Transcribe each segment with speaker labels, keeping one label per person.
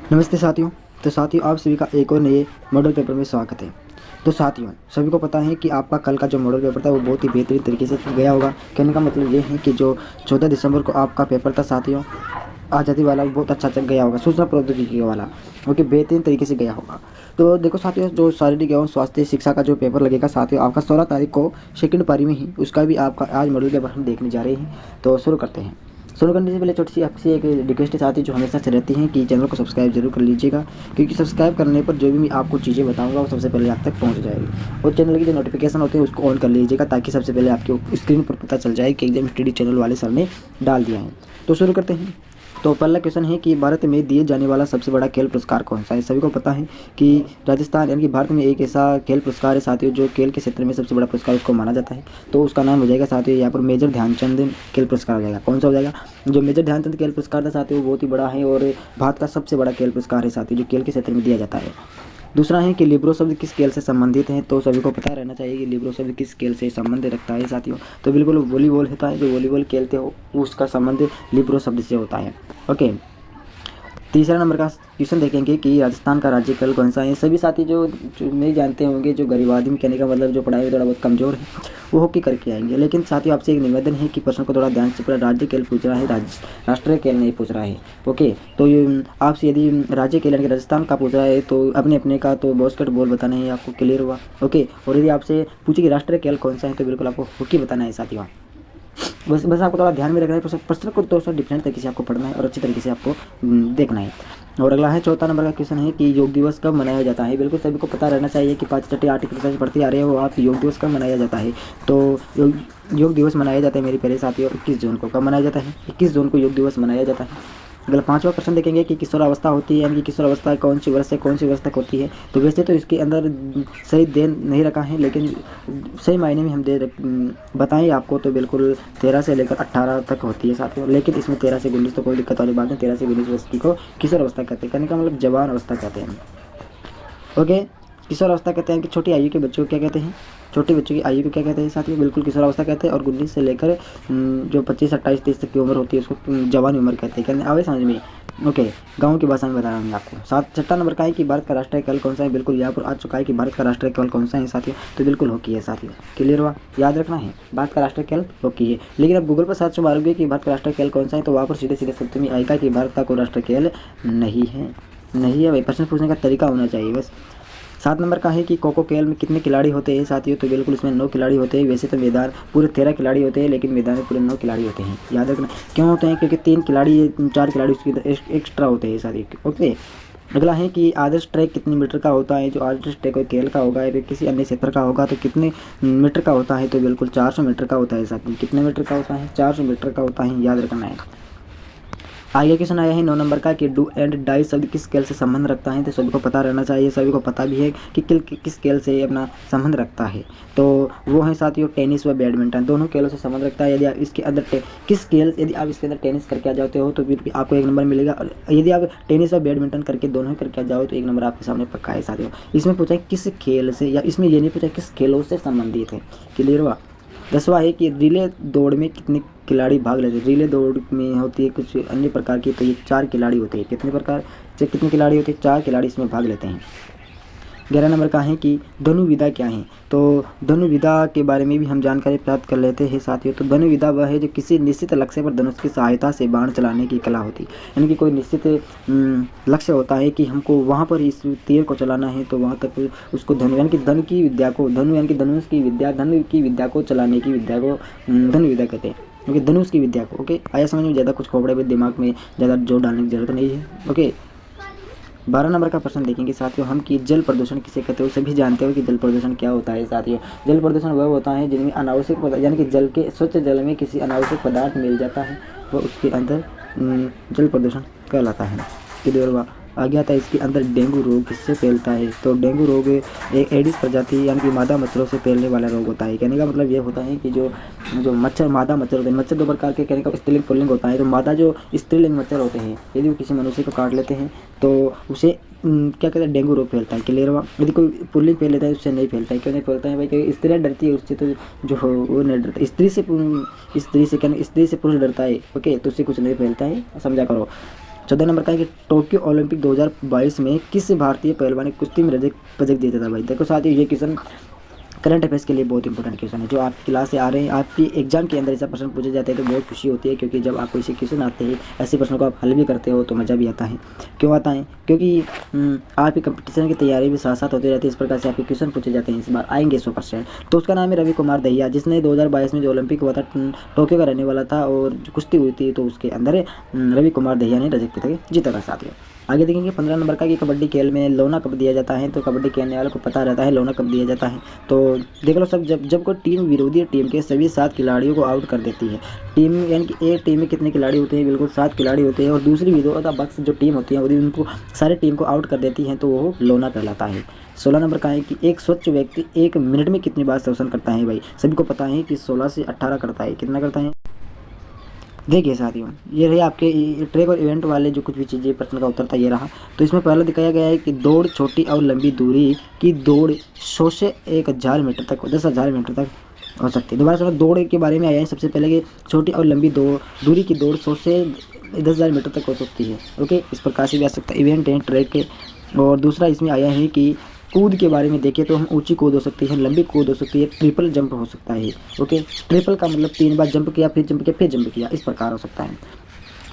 Speaker 1: नमस्ते साथियों। तो साथियों, आप सभी का एक और नए मॉडल पेपर में स्वागत है। तो साथियों, सभी को पता है कि आपका कल का जो मॉडल पेपर था वो बहुत ही बेहतरीन तरीके से गया होगा। कहने का मतलब ये है कि जो 14 दिसंबर को आपका पेपर था साथियों, आज़ादी वाला, वो बहुत अच्छा चल गया होगा। सूचना प्रौद्योगिकी वाला ओके, बेहतरीन तरीके से गया होगा। तो देखो साथियों, जो शारीरिक एवं स्वास्थ्य शिक्षा का जो पेपर लगेगा साथियों, आपका 16 तारीख को सेकंड पारी में ही, उसका भी आपका आज मॉडल पेपर हम देखने जा रहे हैं। तो शुरू करते हैं। शुरू करने से पहले छोटी सी आपसे एक रिक्वेस्ट आती है जो हमेशा से रहती है कि चैनल को सब्सक्राइब जरूर कर लीजिएगा, क्योंकि सब्सक्राइब करने पर जो भी मैं आपको चीज़ें बताऊंगा वो सबसे पहले आप तक पहुंच जाएगी। और चैनल की जो नोटिफिकेशन होती है उसको ऑन कर लीजिएगा, ताकि सबसे पहले आपके स्क्रीन पर पता चल जाए कि एग्जाम स्टडी चैनल वाले सर ने डाल दिया है। तो शुरू करते हैं। तो पहला क्वेश्चन है कि भारत में दिए जाने वाला सबसे बड़ा खेल पुरस्कार कौन सा है। सभी को पता है कि राजस्थान यानी कि भारत में एक ऐसा खेल पुरस्कार है साथियों, जो खेल के क्षेत्र में सबसे बड़ा पुरस्कार उसको माना जाता है। तो उसका नाम हो जाएगा साथियों यहाँ पर मेजर ध्यानचंद खेल पुरस्कार हो जाएगा। कौन सा हो जाएगा? जो मेजर ध्यानचंद खेल पुरस्कार था साथियों, वो बहुत ही बड़ा है और भारत का सबसे बड़ा खेल पुरस्कार है साथियों, जो खेल के क्षेत्र में दिया जाता है। दूसरा है कि लिब्रो शब्द किस खेल से संबंधित है। तो सभी को पता रहना चाहिए कि लिब्रो शब्द किस खेल से संबंध रखता है साथियों। तो बिल्कुल वॉलीबॉल होता है, जो वॉलीबॉल खेलते हो उसका संबंध लिब्रो शब्द से होता है। ओके, तीसरा नंबर का क्वेश्चन देखेंगे कि राजस्थान का राज्य खेल कौन सा है। सभी साथी जो नहीं जानते होंगे, जो गरीब आदमी, कहने का मतलब जो पढ़ाई में थोड़ा बहुत कमजोर है, वो हॉकी करके आएंगे। लेकिन साथियों, आपसे एक निवेदन है कि प्रश्न को थोड़ा ध्यान से पूरा राज्य खेल पूछ रहा है, राष्ट्रीय खेल नहीं पूछ रहा है। ओके, तो आपसे यदि राज्य खेल यानी कि राजस्थान का पूछ रहा है तो अपने अपने का तो बास्केटबॉल बताना है आपको। क्लियर हुआ? ओके, और यदि आपसे पूछे कि राष्ट्रीय खेल कौन सा है तो बिल्कुल आपको हॉकी बताना है साथियों। बस आपको थोड़ा ध्यान में रखना है, प्रश्न को दोस्तों डिफरेंट तरीके से आपको पढ़ना है और अच्छी तरीके से आपको देखना है। और अगला है चौथा नंबर का क्वेश्चन है कि योग दिवस कब मनाया जाता है। बिल्कुल सभी को पता रहना चाहिए कि 5 छठी 8 क्लास पढ़ते आ रहे हो आप, योग दिवस कब मनाया जाता है। तो योग दिवस मनाया जाता है मेरे प्यारे साथियों 21 जून को। कब मनाया जाता है? 21 जून को योग दिवस मनाया जाता है। अगला पांचवा प्रश्न देखेंगे कि किशोरावस्था होती है, यानी कि किशोरावस्था कौन सी वर्ष से कौन सी वर्ष तक होती है। तो वैसे तो इसके अंदर सही दे नहीं रखा है, लेकिन सही मायने में हम बताएं आपको तो बिल्कुल 13 से लेकर 18 तक होती है साथियों। लेकिन इसमें 13 से 19 तो कोई दिक्कत वाली बात नहीं। 13 से 19 वर्ष की को किशोर अवस्था कहते हैं, कहने का मतलब जवान अवस्था कहते हैं। ओके, किशोर अवस्था कहते हैं कि छोटी आयु के बच्चों को क्या कहते हैं? छोटे बच्चों की आयु को क्या कहते हैं साथियों? बिल्कुल किशोर अवस्था कहते हैं। और 19 से लेकर जो 25 28 30 तक की उम्र होती है उसको जवान उम्र कहते हैं। कहने आवे समझ में? ओके, गाँव की भाषा में बता रहा हूँ आपको। छठा नंबर का है कि भारत का राष्ट्रीय खेल कौन सा है। बिल्कुल यहाँ पर आ चुका है कि भारत का राष्ट्रीय खेल कौन सा है साथियों। तो बिल्कुल हॉकी है साथियों। क्लियर हुआ? याद रखना है, भारत का राष्ट्रीय खेल हॉकी है। लेकिन अब गूगल पर सर्च मारोगे कि भारत का राष्ट्रीय खेल कौन सा है तो वहाँ पर सीधे सीधे शब्द में आएगा कि भारत का कोई राष्ट्रीय खेल नहीं है। भाई, प्रश्न पूछने का तरीका होना चाहिए बस। 7 नंबर का है कि खो खो खेल में कितने खिलाड़ी होते हैं साथियों। तो बिल्कुल इसमें 9 खिलाड़ी होते हैं। वैसे तो मैदान पूरे 13 खिलाड़ी होते हैं, लेकिन मैदान में पूरे 9 खिलाड़ी होते हैं। याद रखना क्यों होते हैं, क्योंकि 3 खिलाड़ी 4 खिलाड़ी उसकी एक्स्ट्रा होते हैं साथियों। ओके, अगला है कि आदर्श ट्रैक कितने मीटर का होता है। जो आदर्श ट्रैक कोई खेल का होगा या फिर किसी अन्य क्षेत्र का होगा तो कितने मीटर का होता है। तो बिल्कुल 400 मीटर का होता है साथियों। कितने मीटर का होता है? 400 मीटर का होता है, याद रखना है। आगे क्वेश्चन आया है 9 नंबर का कि डू एंड डाई शब्द किस खेल से संबंध रखता है। तो सभी को पता रहना चाहिए, सभी को पता भी है कि किस खेल से अपना संबंध रखता है। तो वो है साथियों टेनिस व बैडमिंटन, दोनों खेलों से संबंध रखता है। यदि आप इसके अंदर यदि आप इसके अंदर टेनिस करके आ जाते हो तो फिर आपको 1 नंबर मिलेगा। और यदि आप टेनिस व बैडमिंटन करके दोनों ही करके आ जाओ तो 1 नंबर आपके सामने पक्का है साथियों। इसमें पूछा किस खेल से, या इसमें ये नहीं पूछा किस खेलों से संबंधित है। क्लियर हुआ? 10वां है कि रिले दौड़ में कितने खिलाड़ी भाग लेते हैं। रिले दौड़ में होती है कुछ अन्य प्रकार की, तो ये 4 खिलाड़ी होते हैं। कितने खिलाड़ी होते हैं? 4 खिलाड़ी इसमें भाग लेते हैं। 11 नंबर का है कि धनुविधा क्या है। तो धनुविधा के बारे में भी हम जानकारी प्राप्त कर लेते हैं साथियों। तो धनुविधा वह है जो किसी निश्चित लक्ष्य पर धनुष की सहायता से बाण चलाने की कला होती है। यानी कि कोई निश्चित लक्ष्य होता है कि हमको वहाँ पर इस तीर को चलाना है, तो वहाँ तक उसको धनु यानी कि धनु की विद्या को, धनु यानी कि धनुष की विद्या, धनु की विद्या को चलाने की विद्या को धनुविधा कहते हैं। ओके, धनुष की विद्या को। ओके, आया समझ में? ज़्यादा कुछ खोपड़े में दिमाग में ज़्यादा जोर डालने की जरूरत नहीं है। ओके, 12 नंबर का प्रश्न देखेंगे साथियों हम कि जल प्रदूषण किसे कहते हो। सभी जानते हो कि जल प्रदूषण क्या होता है साथियों। जल प्रदूषण वह होता है जिनमें अनावश्यक पदार्थ, यानी कि जल के स्वच्छ जल में किसी अनावश्यक पदार्थ मिल जाता है, वो उसके अंदर जल प्रदूषण कहलाता है। क्लियर हुआ? आ गया था इसके अंदर डेंगू रोग किससे फैलता है। तो डेंगू रोग एक एडिस प्रजाति यानी कि मादा मच्छरों से फैलने वाला रोग होता है। कहने का मतलब ये होता है कि जो मच्छर, मादा मच्छर होते हैं, मच्छर 2 प्रकार के, कहने का स्त्रीलिंग पुल्लिंग होता है। तो मादा जो स्त्रीलिंग मच्छर होते हैं, यदि वो किसी मनुष्य को काट लेते हैं तो उसे क्या कहते हैं, डेंगू रोग फैलता है। क्लियर हुआ? यदि कोई पुल्लिंग फैल लेता है उससे नहीं फैलता है। क्यों नहीं फैलता है भाई? क्योंकि स्त्री डरती है उससे, तो जो हो वो नहीं डरता। स्त्री से पुरुष डरता है। ओके, तो उससे कुछ नहीं फैलता है, समझा करो। 14 नंबर का है कि टोक्यो ओलंपिक 2022 में किस भारतीय पहलवान ने कुश्ती में रजत पदक जीता था भाई। देखो साथियों, ये क्वेश्चन करंट अफेयर्स के लिए बहुत इंपॉर्टेंट क्वेश्चन है, जो आपकी क्लास से आ रहे हैं, आपकी एग्जाम के अंदर ऐसा प्रश्न पूछे जाते हैं तो बहुत खुशी होती है, क्योंकि जब आपको ऐसे क्वेश्चन आते हैं, ऐसे प्रश्नों को आप हल भी करते हो तो मज़ा भी आता है। क्यों आता है? क्योंकि आपकी कंपटीशन की तैयारी भी साथ साथ होती रहती है, इस प्रकार से आपके क्वेश्चन पूछे जाते हैं, इस बार आएंगे 100%। तो उसका नाम है रवि कुमार दहिया, जिसने 2022 में जो ओलंपिक हुआ था टोक्यो का रहने वाला था और कुश्ती हुई थी, तो उसके अंदर रवि कुमार दहिया ने रजत पदक जीता था साथियों। आगे देखेंगे 15 नंबर का कि कबड्डी खेल में लोना कब दिया जाता है। तो कबड्डी खेलने वालों को पता रहता है लोना कब दिया जाता है। तो देख लो सब, जब कोई टीम विरोधी टीम के सभी 7 खिलाड़ियों को आउट कर देती है। टीम यानी कि एक टीम में कितने खिलाड़ी होते हैं? बिल्कुल 7 खिलाड़ी होते हैं, और दूसरी विरोधाभास जो टीम होती है यदि उनको सारे टीम को आउट कर देती है तो वो लोना कहलाता है। 16 नंबर का है कि एक स्वच्छ व्यक्ति 1 मिनट में कितनी बार श्वसन करता है भाई। सभी को पता है कि 16 से 18 करता है। कितना करता है? देखिए साथियों, ये रही आपके ट्रैक और इवेंट वाले जो कुछ भी चीज़ें प्रश्न का उत्तर था, ये रहा। तो इसमें पहला दिखाया गया है कि दौड़ छोटी और लंबी दूरी की दौड़ 100 से 1000 मीटर तक, 10,000 मीटर तक हो सकती है। दोबारा सुनो, दौड़ के बारे में आया है सबसे पहले कि छोटी और लंबी दूरी की दौड़ 100 से 10,000 मीटर तक हो सकती है। ओके, इस प्रकार से भी आ सकता है, इवेंट है ट्रैक के। और दूसरा इसमें आया है कि कूद के बारे में देखें तो हम ऊंची कूद हो सकती है, लंबी कूद हो सकती है, ट्रिपल जंप हो सकता है। ओके, ट्रिपल का मतलब 3 बार जंप किया, फिर जंप किया, फिर जंप किया, इस प्रकार हो सकता है।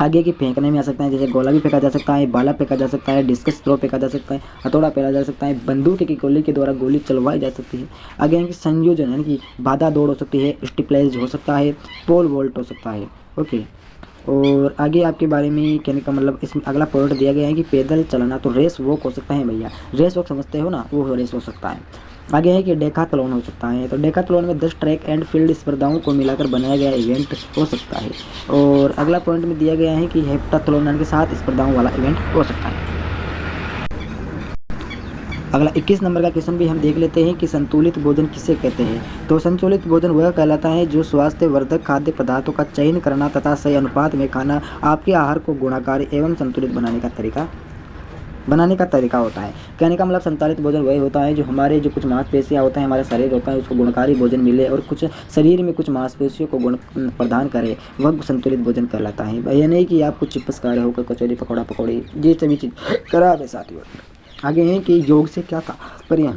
Speaker 1: आगे की फेंकने में आ सकता है, जैसे गोला भी फेंका जा सकता है, बाला फेंका जा सकता है, डिस्कस थ्रो फेंका जा सकता है, हथौड़ा फेंका जा सकता है, बंदूक की गोली के द्वारा गोली चलवाई जा सकती है। आगे है कि संयोजन यानी कि बाधा दौड़ हो सकती है, स्टिपलाइज हो सकता है, पोल वोल्ट हो सकता है। ओके, और आगे आपके बारे में कहने का मतलब इसमें अगला पॉइंट दिया गया है कि पैदल चलना, तो रेस वॉक हो सकता है भैया। रेस वॉक समझते हो ना, वो रेस हो सकता है। आगे है कि डेकाथलॉन हो सकता है। तो डेकाथलॉन में 10 ट्रैक एंड फील्ड स्पर्धाओं को मिलाकर बनाया गया इवेंट हो सकता है। और अगला पॉइंट में दिया गया है कि हेप्टाथलॉन यानी कि 7 स्पर्धाओं वाला इवेंट हो सकता है। अगला 21 नंबर का क्वेश्चन भी हम देख लेते हैं कि संतुलित भोजन किसे कहते हैं। तो संतुलित भोजन वह कहलाता है जो स्वास्थ्यवर्धक खाद्य पदार्थों का चयन करना तथा सही अनुपात में खाना आपके आहार को गुणकारी एवं संतुलित बनाने का तरीका होता है। कहने का मतलब संतुलित भोजन वही होता है जो हमारे जो कुछ मांसपेशियाँ होता है, हमारा शरीर होता है, उसको गुणकारी भोजन मिले और कुछ शरीर में कुछ मांसपेशियों को गुण प्रदान करे, वह संतुलित भोजन कहलाता है। यह नहीं कि आप कुछ चिप्स खा रहे हो, कचौरी पकौड़ा पकौड़ी, ये सभी चीज़ करा दे साथियों। आगे है कि योग से क्या तात्पर्य,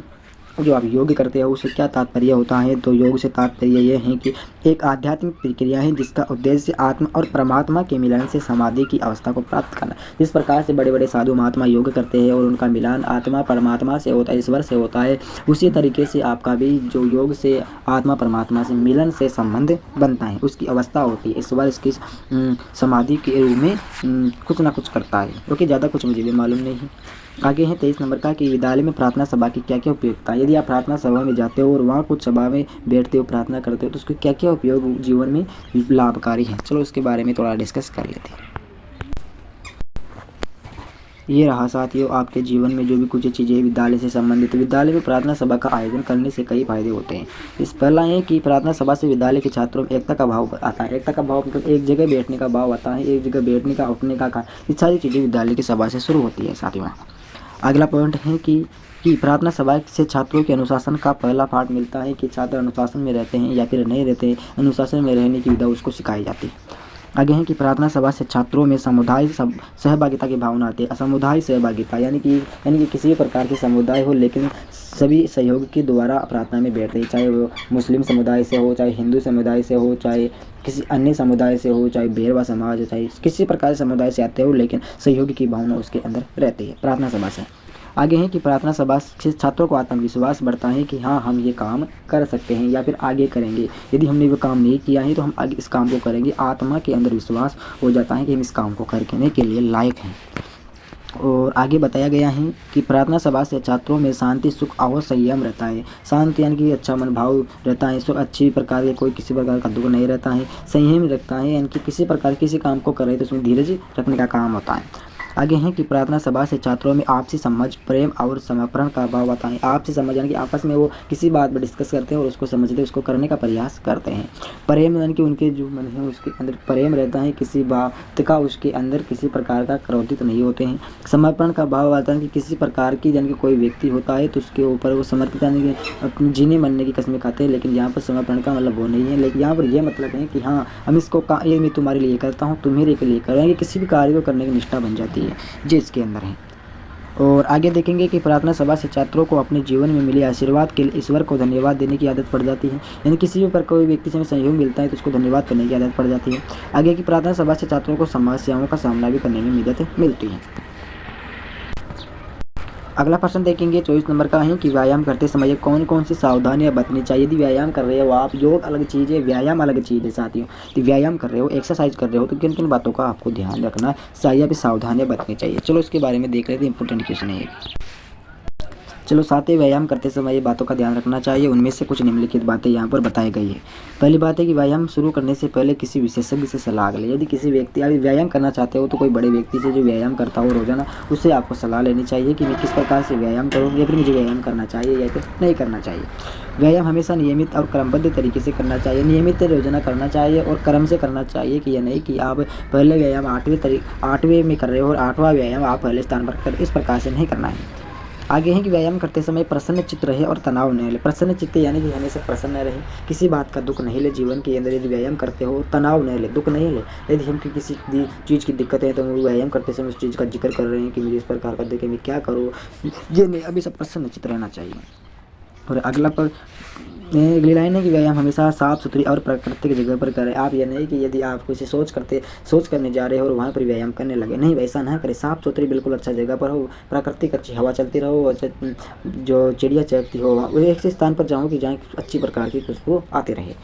Speaker 1: जो आप योग करते हो उससे क्या तात्पर्य होता है। तो योग से तात्पर्य यह है कि एक आध्यात्मिक प्रक्रिया है जिसका उद्देश्य आत्मा और परमात्मा के मिलन से समाधि की अवस्था को प्राप्त करना। जिस प्रकार से बड़े बड़े साधु महात्मा योग करते हैं और उनका मिलन आत्मा परमात्मा से होता है, ईश्वर से होता है, उसी तरीके से आपका भी जो योग से आत्मा परमात्मा से मिलन से संबंध बनता है, उसकी अवस्था होती है। ईश्वर इसकी समाधि के रूप में कुछ ना कुछ करता है। ओके, ज़्यादा कुछ मुझे भी मालूम नहीं है। आगे है 23 नंबर का कि विद्यालय में प्रार्थना सभा की क्या क्या उपयोगिता है। यदि आप प्रार्थना सभा में जाते हो और वहाँ कुछ सभा में बैठते हो, प्रार्थना करते हो, तो उसके क्या क्या उपयोग जीवन में लाभकारी है। चलो उसके बारे में थोड़ा डिस्कस कर लेते हैं। ये रहा साथियों आपके जीवन में जो भी कुछ चीज़ें विद्यालय से संबंधित। विद्यालय में प्रार्थना सभा का आयोजन करने से कई फायदे होते हैं। इस पहला है कि प्रार्थना सभा से विद्यालय के छात्रों में एकता का भाव आता है। एकता का भाव मतलब एक जगह बैठने का भाव आता है, एक जगह बैठने का, उठने का, ये सारी चीज़ें विद्यालय की सभा से शुरू होती है साथियों। अगला पॉइंट है कि प्रार्थना सभा से छात्रों के अनुशासन का पहला पाठ मिलता है कि छात्र अनुशासन में रहते हैं या फिर नहीं रहते हैं, अनुशासन में रहने की विधा उसको सिखाई जाती है। आगे है कि प्रार्थना सभा से छात्रों में समुदाय सहभागिता की भावना आती है। समुदाय सहभागिता यानी कि किसी भी प्रकार के समुदाय हो लेकिन सभी सहयोग के द्वारा प्रार्थना में बैठते हैं, चाहे वो मुस्लिम समुदाय से हो, चाहे हिंदू समुदाय से हो, चाहे किसी अन्य समुदाय से हो, चाहे भेरवा समाज हो, चाहे किसी प्रकार के समुदाय से आते हो, लेकिन सहयोग की भावना उसके अंदर रहती है प्रार्थना सभा से। आगे है कि प्रार्थना सभा से छात्रों को आत्मविश्वास बढ़ता है कि हाँ हम ये काम कर सकते हैं या फिर आगे करेंगे। यदि हमने वो काम नहीं किया है तो हम आगे इस काम को करेंगे। आत्मा के अंदर विश्वास हो जाता है कि हम इस काम को करने के लिए लायक हैं। और आगे बताया गया है कि प्रार्थना सभा से छात्रों में शांति, सुख और संयम रहता है। शांति यानी कि अच्छा मनोभाव रहता है, सुख अच्छी प्रकार के कोई किसी प्रकार का दुख नहीं रहता है, संयम रखता है यानी कि किसी प्रकार किसी काम को करे तो उसमें धीरज रखने का काम होता है। आगे हैं कि प्रार्थना सभा से छात्रों में आपसी समझ, प्रेम और समर्पण का भाव बताएं। आपसी समझ यानी कि आपस में वो किसी बात पर डिस्कस करते हैं और उसको समझते, उसको करने का प्रयास करते हैं। प्रेम यानी कि उनके जो मन है उसके अंदर प्रेम रहता है, किसी बात का उसके अंदर किसी प्रकार का क्रोधित नहीं होते हैं। समर्पण का भाव आता है कि किसी प्रकार की यानी कि कोई व्यक्ति होता है तो उसके ऊपर वो समर्पित यानी कि अपनी जीने मरने की कसमें खाते हैं, लेकिन यहाँ पर समर्पण का मतलब वो नहीं है। लेकिन यहाँ पर यह मतलब है कि हाँ, हम इसको ये मैं तुम्हारे लिए करता हूँ, तुम मेरे के लिए करेंगे, किसी भी कार्य को करने की निष्ठा बन जाती है, जो इसके अंदर है। और आगे देखेंगे कि प्रार्थना सभा से छात्रों को अपने जीवन में मिले आशीर्वाद के लिए ईश्वर को धन्यवाद देने की आदत पड़ जाती है। यानी किसी पर कोई व्यक्ति से सहयोग मिलता है तो उसको धन्यवाद करने की आदत पड़ जाती है। आगे की प्रार्थना सभा से छात्रों को समस्याओं का सामना भी करने में मदद मिलती है। अगला प्रश्न देखेंगे 24 नंबर का है कि व्यायाम करते समय कौन कौन सी सावधानियां बरतनी चाहिए। यदि व्यायाम कर रहे हो आप, योग अलग चीज़ है, व्यायाम अलग चीज़ है साथियों। तो व्यायाम कर रहे हो, एक्सरसाइज कर रहे हो तो किन किन बातों का आपको ध्यान रखना चाहिए, भी सावधानियां बरतनी चाहिए। चलो इसके बारे में देख लेते हैं, इंपॉर्टेंट क्वेश्चन है। चलो साथियों, व्यायाम करते समय ये बातों का ध्यान रखना चाहिए। उनमें से कुछ निम्नलिखित बातें यहाँ पर बताई गई है। पहली बात है कि व्यायाम शुरू करने से पहले किसी विशेषज्ञ से सलाह लें। यदि किसी व्यक्ति अभी व्यायाम करना चाहते हो तो कोई बड़े व्यक्ति से जो व्यायाम करता हो रोजाना, उससे आपको सलाह लेनी चाहिए कि मैं किस प्रकार से व्यायाम करूँ, या फिर मुझे व्यायाम करना चाहिए या फिर नहीं करना चाहिए। व्यायाम हमेशा नियमित और क्रमबद्ध तरीके से करना चाहिए। नियमित रोजाना करना चाहिए और क्रम से करना चाहिए कि यह नहीं कि आप पहले व्यायाम 8वें में कर रहे हो और 8वां व्यायाम आप पहले स्थान पर कर, इस प्रकार से नहीं करना है। आगे है कि व्यायाम करते समय प्रसन्न चित्त रहे और तनाव न ले। प्रसन्न चित्त यानी कि हमेशा प्रसन्न रहे, किसी बात का दुख नहीं ले। जीवन के अंदर यदि व्यायाम करते हो तनाव न ले, दुख नहीं ले। यदि हम किसी चीज़ की दिक्कत है तो हम व्यायाम करते समय उस चीज़ का जिक्र कर रहे हैं कि मुझे इस प्रकार का देखे, मैं क्या करूँ, ये नहीं, अभी सब प्रसन्न चित्त रहना चाहिए। और अगली लाइन है कि व्यायाम हमेशा साफ सुथरी और प्राकृतिक जगह पर करें। आप ये नहीं कि यदि आप किसी सोच करने जा रहे हो और वहाँ पर व्यायाम करने लगे, नहीं, वैसा ना करें। साफ सुथरी बिल्कुल अच्छा जगह पर हो, प्राकृतिक अच्छी हवा चलती रहो, जो चिड़िया चहकती हो, वो ऐसे स्थान पर जाओ कि जहाँ अच्छी प्रकार की खुशबू आती रहे।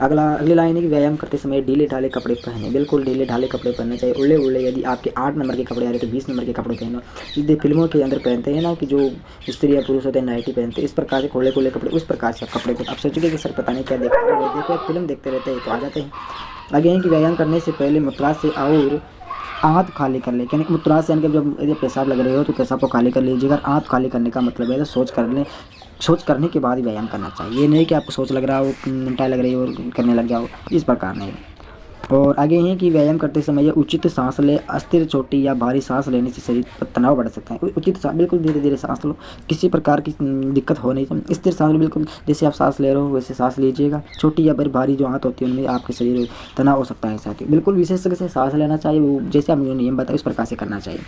Speaker 1: अगली लाइन है कि व्यायाम करते समय ढीले ढाले कपड़े पहने। बिल्कुल ढीले ढाले कपड़े पहनने चाहिए। उल्ले उल्ले यदि आपके 8 नंबर के कपड़े आ रहे तो 20 नंबर के कपड़े पहनो। यदि फिल्मों के अंदर पहनते हैं ना कि जो स्त्री या पुरुष होते हैं नाइटी पहनते हैं, इस प्रकार से खुले खुले कपड़े, उस प्रकार से कपड़े को आप सोचोगे कि सर पता नहीं क्या देखते हैं, देखो फिल्म देखते रहते हैं तो आ जाते हैं। आगे है कि व्यायाम करने से पहले मूत्राशय से और आंत खाली कर ले। यानी कि मूत्राशय यानी कि जब यदि पेशाब लग रहे हो तो पेशाब को खाली कर लीजिएगा। आंत खाली करने का मतलब है तो सोच करने के बाद ही व्यायाम करना चाहिए। ये नहीं कि आपको सोच लग रहा हो, मिनटा लग रही हो और करने लग जाओ, इस प्रकार नहीं। और आगे है कि व्यायाम करते समय उचित सांस ले। अस्थिर, छोटी या भारी सांस लेने से शरीर पर तनाव बढ़ सकता है। उचित सांस, बिल्कुल धीरे धीरे सांस लो, किसी प्रकार की दिक्कत हो नहीं चाहिए। स्थिर सांस बिल्कुल जैसे आप सांस ले रहे हो वैसे सांस लीजिएगा। छोटी या फिर भारी जो आंत होती है उनमें आपके शरीर में तनाव हो सकता है। साथ ही बिल्कुल विशेषज्ञ से सांस लेना चाहिए, वो जैसे आपने नियम बताया उस प्रकार से करना चाहिए।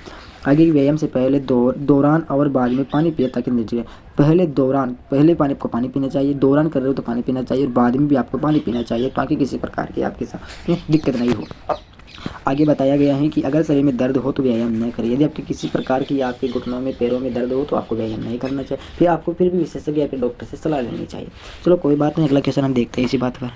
Speaker 1: आगे व्यायाम से पहले दौरान और बाद में पानी पिए ताकि नीचे पहले आपको पानी पीना चाहिए, दौरान कर रहे हो तो पानी पीना चाहिए और बाद में भी आपको पानी पीना चाहिए ताकि किसी प्रकार की आपके साथ दिक्कत नहीं हो। आगे बताया गया है कि अगर शरीर में दर्द हो तो व्यायाम न करें। यदि आपकी किसी प्रकार की आपके घुटनों में, पैरों में दर्द हो तो आपको व्यायाम नहीं करना चाहिए। फिर आपको फिर भी विशेषज्ञ या फिर डॉक्टर से सलाह लेनी चाहिए। चलो कोई बात नहीं, अगला क्वेश्चन हम देखते हैं इसी बात पर।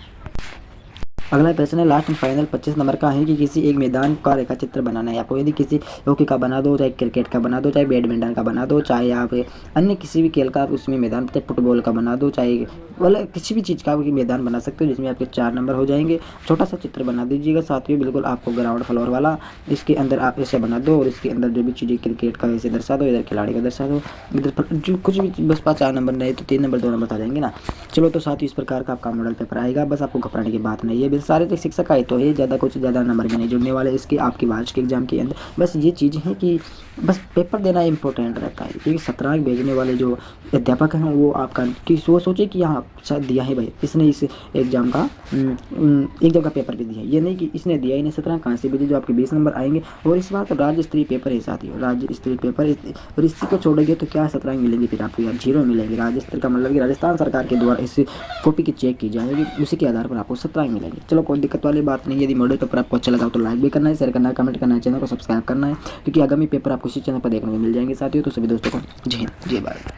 Speaker 1: अगला प्रश्न है लास्ट एंड फाइनल 25 नंबर का है कि किसी एक मैदान का रेखा चित्र बनाना है आपको। यदि किसी हॉकी का बना दो, चाहे क्रिकेट का बना दो, चाहे बैडमिंटन का बना दो, चाहे आप अन्य किसी भी खेल का आप उसमें मैदान, चाहे फुटबॉल का बना दो, चाहे मतलब किसी भी चीज़ का आप मैदान बना सकते हो जिसमें आपके 4 नंबर हो जाएंगे। छोटा सा चित्र बना दीजिएगा साथियों, बिल्कुल आपको ग्राउंड फ्लोर वाला। इसके अंदर आप ऐसे बना दो और इसके अंदर जो भी चीज़ें क्रिकेट का ऐसे दर्शा दो, इधर खिलाड़ी का दर्शा दो, इधर जो कुछ भी, बस 4 नंबर नहीं तो 3 नंबर 2 नंबर आ जाएंगे ना। चलो तो साथियों इस प्रकार का आपका मॉडल पेपर आएगा, बस आपको घबराने की बात नहीं है। बिल सारे तो शिक्षक का तो है, ज़्यादा नंबर भी नहीं जुड़ने वाले इसके आपके वार्षिक के एग्जाम के अंदर। बस ये चीज़ है कि बस पेपर देना इंपॉर्टेंट रहता है, क्योंकि शतरंज भेजने वाले जो अध्यापक हैं वो आपका कि वो सोचे कि यहाँ शायद दिया है भाई इसने इस एग्जाम का पेपर भी दिया है, ये नहीं कि इसने दिया ही नहीं। शतरंज कहाँ से भेजे, जो आपके 20 नंबर आएंगे। और इस बार राज्य स्तरीय पेपर है साथियों, राज्य स्तरीय पेपर। और इसी को छोड़ेंगे तो क्या शतरंज मिलेंगे फिर आपको, यार 0 मिलेंगे। राज्य स्तर का मतलब कि राजस्थान सरकार के द्वारा इस कॉपी की चेक की जाएगी, उसी के आधार पर आपको शतरंज मिलेंगे। चलो कोई दिक्कत वाली बात नहीं। यदि मॉडल पेपर आपको अच्छा लगा तो लाइक भी करना है, शेयर करना है, कमेंट करना है, चैनल को सब्सक्राइब करना है, क्योंकि आगामी पेपर आपको इसी चैनल पर देखने को मिल जाएंगे साथियों। तो सभी दोस्तों को जय हिंद, जय भारत।